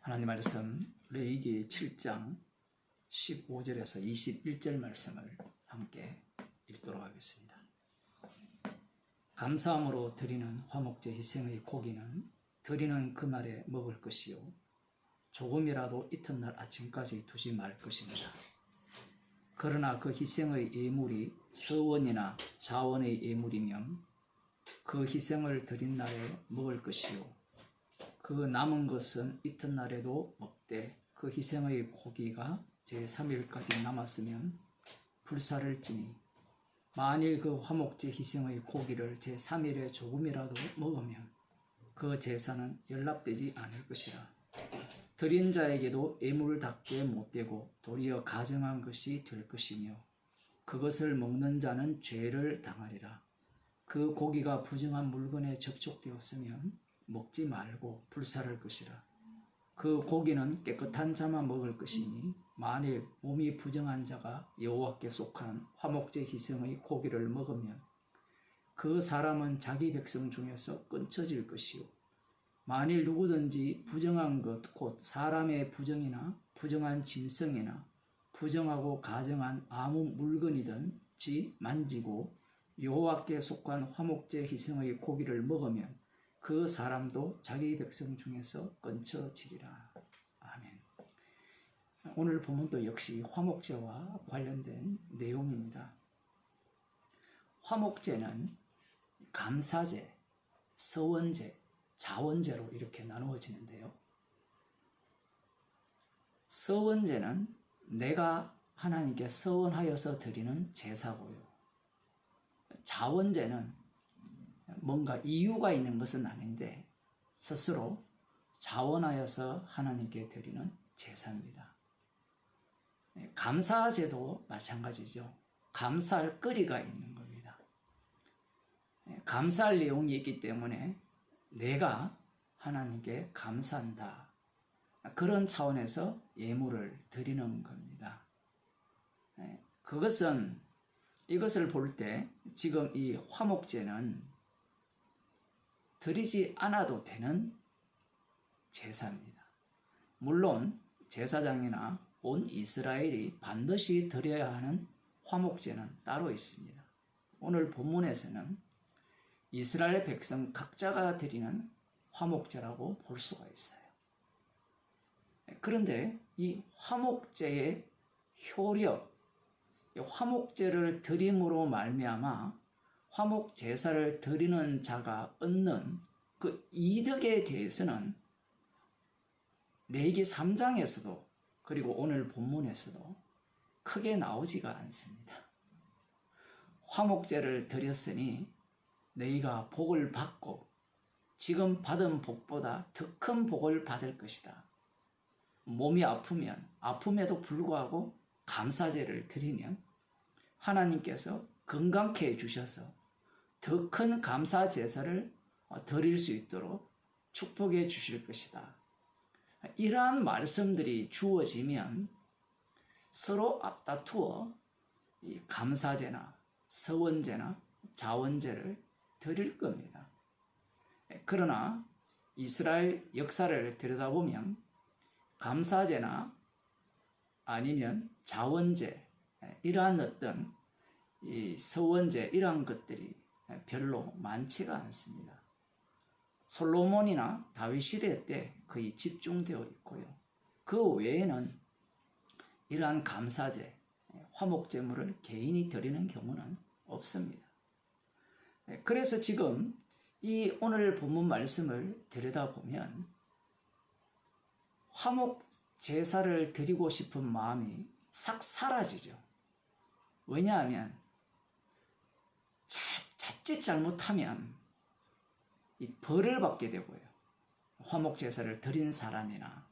하나님 말씀 레위기 7장 15절에서 21절 말씀을 함께 읽도록 하겠습니다. 감사함으로 드리는 화목제 희생의 고기는 드리는 그날에 먹을 것이요 조금이라도 이튿날 아침까지 두지 말 것입니다. 그러나 그 희생의 예물이 서원이나 자원의 예물이면 그 희생을 드린 날에 먹을 것이요 그 남은 것은 이튿날에도 먹되 그 희생의 고기가 제3일까지 남았으면 불사를 지니 만일 그 화목제 희생의 고기를 제3일에 조금이라도 먹으면 그 제사는 연락되지 않을 것이라. 드린 자에게도 예물답게 못되고 도리어 가증한 것이 될 것이며 그것을 먹는 자는 죄를 당하리라. 그 고기가 부정한 물건에 접촉되었으면 먹지 말고 불사를 것이라. 그 고기는 깨끗한 자만 먹을 것이니 만일 몸이 부정한 자가 여호와께 속한 화목제 희생의 고기를 먹으면 그 사람은 자기 백성 중에서 끊쳐질 것이요 만일 누구든지 부정한 것 곧 사람의 부정이나 부정한 짐승이나 부정하고 가증한 아무 물건이든지 만지고 여호와께 속한 화목제 희생의 고기를 먹으면 그 사람도 자기 백성 중에서 끊쳐지리라. 아멘. 오늘 본문도 역시 화목제와 관련된 내용입니다. 화목제는 감사제, 서원제, 자원제로 이렇게 나누어지는데요. 서원제는 내가 하나님께 서원하여서 드리는 제사고요. 자원제는 뭔가 이유가 있는 것은 아닌데 스스로 자원하여서 하나님께 드리는 제사입니다. 감사제도 마찬가지죠. 감사할 거리가 있는 겁니다. 감사할 내용이 있기 때문에 내가 하나님께 감사한다. 그런 차원에서 예물을 드리는 겁니다. 이것을 볼 때 지금 이 화목제는 드리지 않아도 되는 제사입니다. 물론 제사장이나 온 이스라엘이 반드시 드려야 하는 화목제는 따로 있습니다. 오늘 본문에서는 이스라엘 백성 각자가 드리는 화목제라고 볼 수가 있어요. 그런데 이 화목제의 효력, 화목제를 드림으로 말미암아 화목 제사를 드리는 자가 얻는 그 이득에 대해서는 레위기 3장에서도 그리고 오늘 본문에서도 크게 나오지가 않습니다. 화목제를 드렸으니 너희가 복을 받고 지금 받은 복보다 더 큰 복을 받을 것이다. 몸이 아프면 아픔에도 불구하고 감사제를 드리면 하나님께서 건강케 해주셔서 더 큰 감사 제사를 드릴 수 있도록 축복해 주실 것이다. 이러한 말씀들이 주어지면 서로 앞다투어 이 감사제나 서원제나 자원제를 드릴 겁니다. 그러나 이스라엘 역사를 들여다보면 감사제나 아니면 자원제 이러한 어떤 이 서원제 이러한 것들이 별로 많지가 않습니다. 솔로몬이나 다윗 시대 때 거의 집중되어 있고요. 그 외에는 이러한 감사제, 화목제물을 개인이 드리는 경우는 없습니다. 그래서 지금 이 오늘 본문 말씀을 들여다보면 화목 제사를 드리고 싶은 마음이 싹 사라지죠. 왜냐하면 자칫 잘못하면 이 벌을 받게 되고요. 화목 제사를 드린 사람이나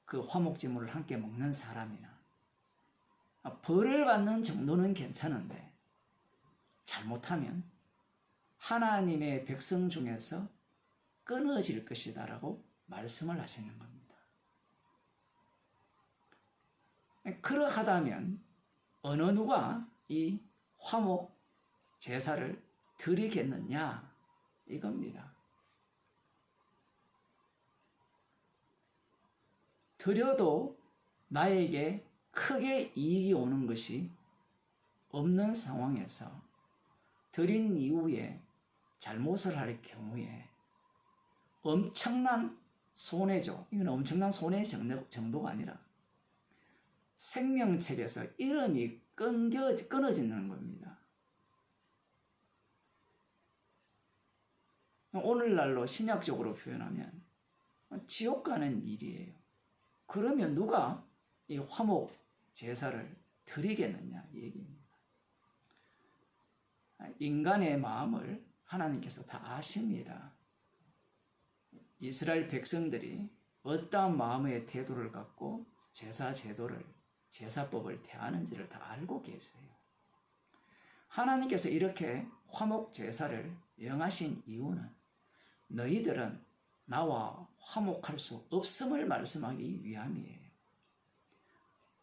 그 화목 제물을 함께 먹는 사람이나 벌을 받는 정도는 괜찮은데 잘못하면 하나님의 백성 중에서 끊어질 것이다라고 말씀을 하시는 겁니다. 그러하다면 어느 누가 이 화목 제사를 드리겠느냐 이겁니다. 드려도 나에게 크게 이익이 오는 것이 없는 상황에서 드린 이후에 잘못을 할 경우에 엄청난 손해죠. 이건 엄청난 손해 정도가 아니라 생명책에서 이름이 끊어지는 겁니다. 오늘날로 신약적으로 표현하면 지옥 가는 일이에요. 그러면 누가 이 화목 제사를 드리겠느냐 이 얘기입니다. 인간의 마음을 하나님께서 다 아십니다. 이스라엘 백성들이 어떠한 마음의 태도를 갖고 제사 제도를 제사법을 대하는지를 다 알고 계세요. 하나님께서 이렇게 화목 제사를 명하신 이유는 너희들은 나와 화목할 수 없음을 말씀하기 위함이에요.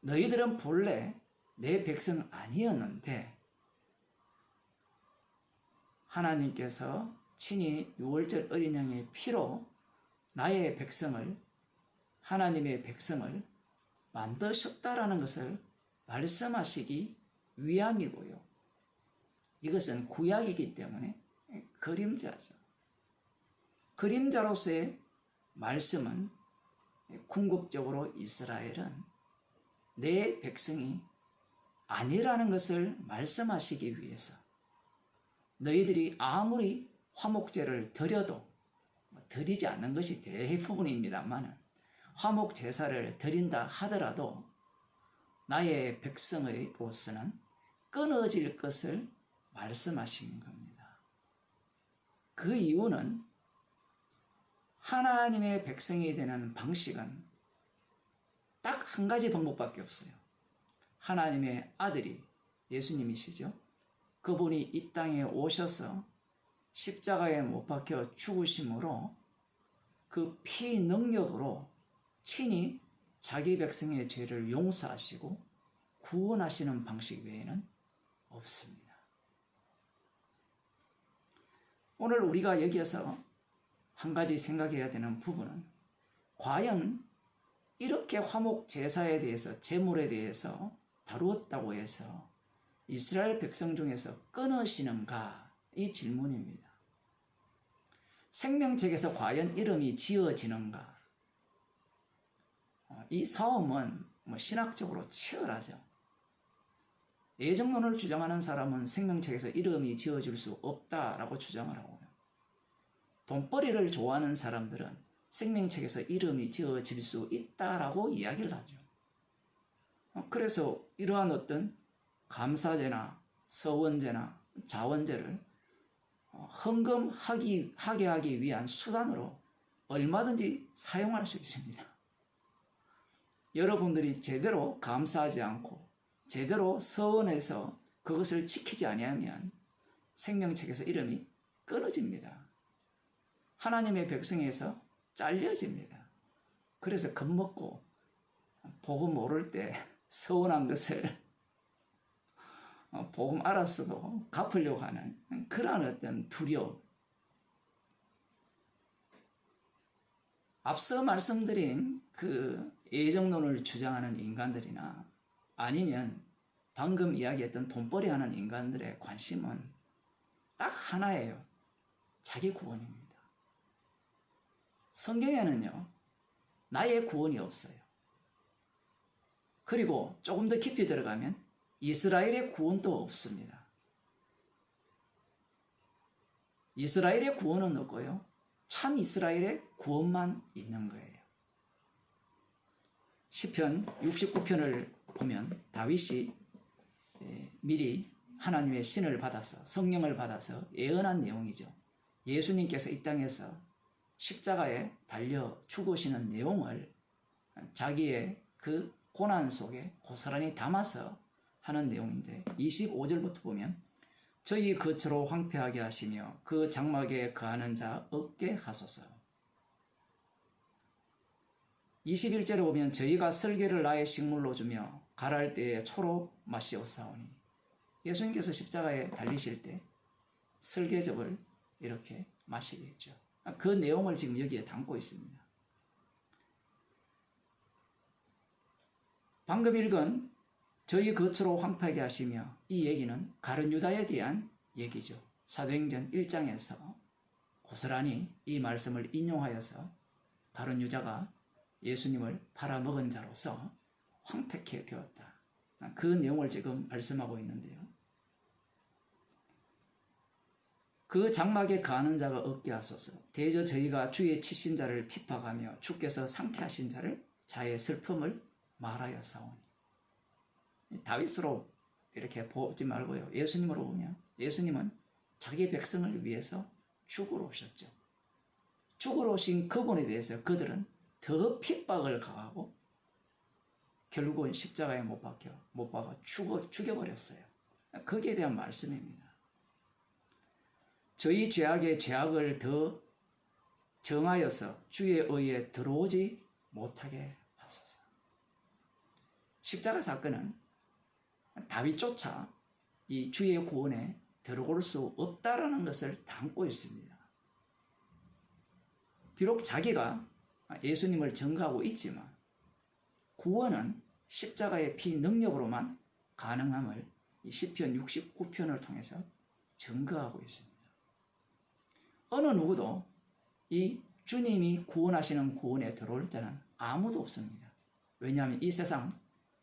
너희들은 본래 내 백성 아니었는데 하나님께서 친히 유월절 어린 양의 피로 나의 백성을, 하나님의 백성을 만드셨다라는 것을 말씀하시기 위함이고요. 이것은 구약이기 때문에 그림자죠. 그림자로서의 말씀은 궁극적으로 이스라엘은 내 백성이 아니라는 것을 말씀하시기 위해서 너희들이 아무리 화목제를 드려도 드리지 않는 것이 대부분입니다만 화목 제사를 드린다 하더라도 나의 백성으로서는 끊어질 것을 말씀하신 겁니다. 그 이유는 하나님의 백성이 되는 방식은 딱 한 가지 방법밖에 없어요. 하나님의 아들이 예수님이시죠. 그분이 이 땅에 오셔서 십자가에 못 박혀 죽으심으로 그 피 능력으로 친히 자기 백성의 죄를 용서하시고 구원하시는 방식 외에는 없습니다. 오늘 우리가 여기에서 한 가지 생각해야 되는 부분은 과연 이렇게 화목 제사에 대해서 제물에 대해서 다루었다고 해서 이스라엘 백성 중에서 끊으시는가 이 질문입니다. 생명책에서 과연 이름이 지어지는가? 이 싸움은 신학적으로 치열하죠. 예정론을 주장하는 사람은 생명책에서 이름이 지어질 수 없다라고 주장을 하고요. 돈벌이를 좋아하는 사람들은 생명책에서 이름이 지어질 수 있다라고 이야기를 하죠. 그래서 이러한 어떤 감사제나 서원제나 자원제를 헌금하게 하기 위한 수단으로 얼마든지 사용할 수 있습니다. 여러분들이 제대로 감사하지 않고 제대로 서원해서 그것을 지키지 아니하면 생명책에서 이름이 끊어집니다. 하나님의 백성에서 잘려집니다. 그래서 겁먹고 복음 모를 때 서운한 것을 복음 알았어도 갚으려고 하는 그러한 어떤 두려움. 앞서 말씀드린 그 예정론을 주장하는 인간들이나 아니면 방금 이야기했던 돈벌이 하는 인간들의 관심은 딱 하나예요. 자기 구원입니다. 성경에는요, 나의 구원이 없어요. 그리고 조금 더 깊이 들어가면 이스라엘의 구원도 없습니다. 이스라엘의 구원은 없고요. 참 이스라엘의 구원만 있는 거예요. 시편 69편을 보면 다윗이 미리 하나님의 신을 받아서 성령을 받아서 예언한 내용이죠. 예수님께서 이 땅에서 십자가에 달려 죽으시는 내용을 자기의 그 고난 속에 고스란히 담아서 하는 내용인데 25절부터 보면 저희 거처로 황폐하게 하시며 그 장막에 거하는 자 없게 하소서. 21절에 보면 저희가 설계를 나의 식물로 주며 가랄 때에 초록 마시옵사오니 예수님께서 십자가에 달리실 때 설계접을 이렇게 마시겠죠. 그 내용을 지금 여기에 담고 있습니다. 방금 읽은 저희 겉으로 황폐하게 하시며, 이 얘기는 가룟 유다에 대한 얘기죠. 사도행전 1장에서 고스란히 이 말씀을 인용하여서 가룟 유다가 예수님을 팔아먹은 자로서 황폐케 되었다. 그 내용을 지금 말씀하고 있는데요. 그 장막에 거하는 자가 없게 하소서. 대저 저희가 주의 치신 자를 핍박하며 주께서 상쾌하신 자를 자의 슬픔을 말하여 사오니. 다윗으로 이렇게 보지 말고요. 예수님으로 보면 예수님은 자기 백성을 위해서 죽으러 오셨죠. 죽으러 오신 그분에 대해서 그들은 더 핍박을 가하고 결국은 십자가에 못 박아 죽여버렸어요. 거기에 대한 말씀입니다. 저희 죄악의 죄악을 더 정하여서 주의 의에 들어오지 못하게 하소서. 십자가 사건은 다윗조차 이 주의 구원에 들어올 수 없다라는 것을 담고 있습니다. 비록 자기가 예수님을 증거하고 있지만 구원은 십자가의 피 능력으로만 가능함을 이 시편 69편을 통해서 증거하고 있습니다. 어느 누구도 이 주님이 구원하시는 구원에 들어올 자는 아무도 없습니다. 왜냐하면 이 세상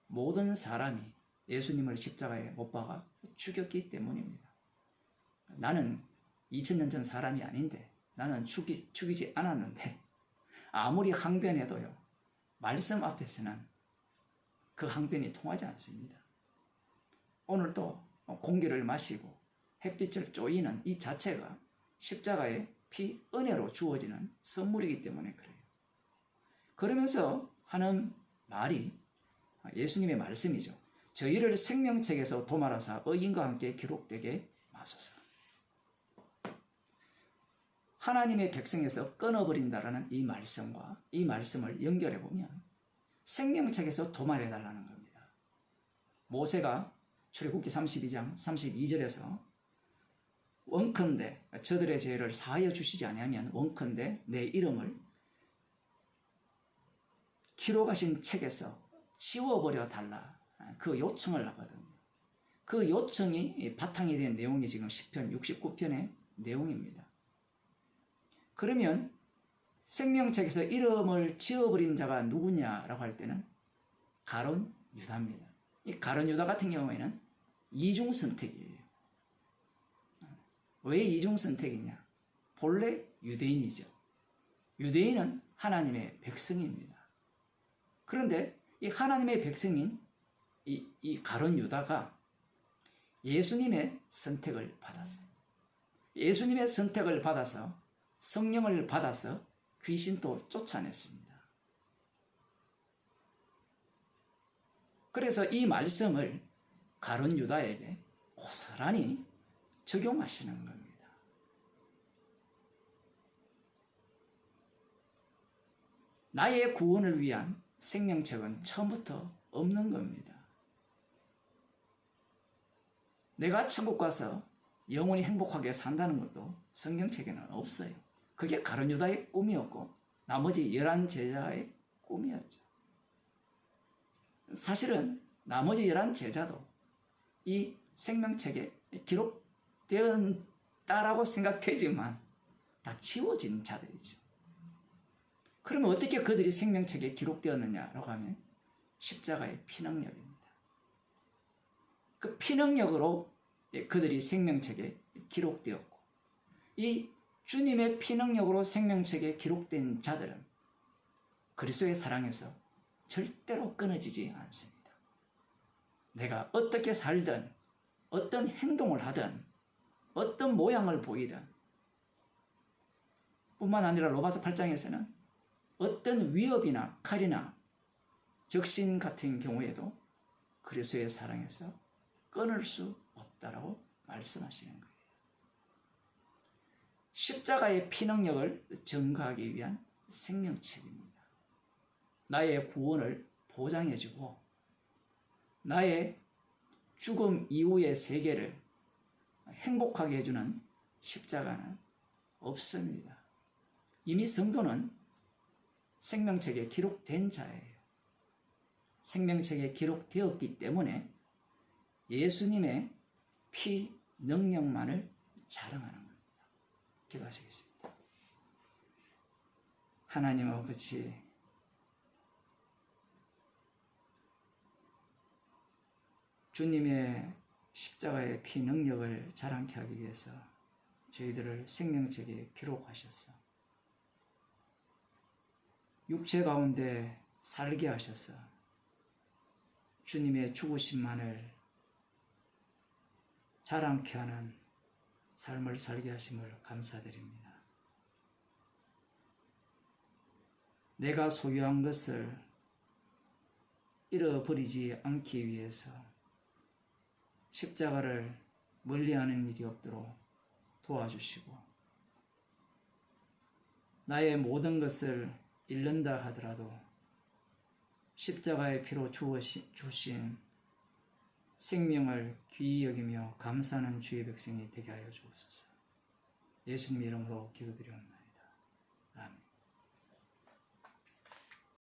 모든 사람이 예수님을 십자가에 못 박아 죽였기 때문입니다. 나는 2000년 전 사람이 아닌데, 나는 죽이지 않았는데 아무리 항변해도요, 말씀 앞에서는 그 항변이 통하지 않습니다. 오늘도 공기를 마시고 햇빛을 쬐이는 이 자체가 십자가의 피 은혜로 주어지는 선물이기 때문에 그래요. 그러면서 하는 말이 예수님의 말씀이죠. 저희를 생명책에서 도말하사 의인과 함께 기록되게 마소서. 하나님의 백성에서 끊어버린다라는 이 말씀과 이 말씀을 연결해 보면 생명책에서 도말해달라는 겁니다. 모세가 출애굽기 32장 32절에서 원컨대 저들의 죄를 사하여 주시지 아니하면 원컨대 내 이름을 기록하신 책에서 지워버려 달라, 그 요청을 하거든요. 그 요청이 바탕이 된 내용이 지금 시편 69편의 내용입니다. 그러면 생명책에서 이름을 지워버린 자가 누구냐라고 할 때는 가룟 유다입니다. 이 가룟 유다 같은 경우에는 이중 선택이에요. 왜 이중 선택이냐? 본래 유대인이죠. 유대인은 하나님의 백성입니다. 그런데 이 하나님의 백성인 이 가룟 유다가 예수님의 선택을 받았어요. 예수님의 선택을 받아서 성령을 받아서 귀신도 쫓아냈습니다. 그래서 이 말씀을 가룟 유다에게 고스란히 적용하시는 겁니다. 나의 구원을 위한 생명책은 처음부터 없는 겁니다. 내가 천국 가서 영원히 행복하게 산다는 것도 성경책에는 없어요. 그게 가룟 유다의 꿈이었고 나머지 11 제자의 꿈이었죠. 사실은 나머지 11 제자도 이 생명책에 기록되었다라고 생각되지만 다 지워진 자들이죠. 그러면 어떻게 그들이 생명책에 기록되었느냐라고 하면 십자가의 피능력입니다. 그 피능력으로 그들이 생명책에 기록되었고, 이 주님의 피능력으로 생명책에 기록된 자들은 그리스도의 사랑에서 절대로 끊어지지 않습니다. 내가 어떻게 살든, 어떤 행동을 하든, 어떤 모양을 보이든, 뿐만 아니라 로마서 8장에서는 어떤 위협이나 칼이나 적신 같은 경우에도 그리스도의 사랑에서 끊을 수 없다라고 말씀하시는 거예요. 십자가의 피능력을 증거하기 위한 생명책입니다. 나의 구원을 보장해주고 나의 죽음 이후의 세계를 행복하게 해주는 십자가는 없습니다. 이미 성도는 생명책에 기록된 자예요. 생명책에 기록되었기 때문에 예수님의 피 능력만을 자랑하는 겁니다. 기도하시겠습니다. 하나님 아버지, 주님의 십자가의 피 능력을 자랑케 하기 위해서 저희들을 생명책에 기록하셔서 육체 가운데 살게 하셔서 주님의 죽으심만을 자랑케 하는 삶을 살게 하심을 감사드립니다. 내가 소유한 것을 잃어버리지 않기 위해서 십자가를 멀리하는 일이 없도록 도와주시고, 나의 모든 것을 잃는다 하더라도 십자가의 피로 주신 생명을 귀히 여기며 감사하는 주의 백성이 되게 하여 주옵소서. 예수님 이름으로 기도드리옵나이다. 아멘.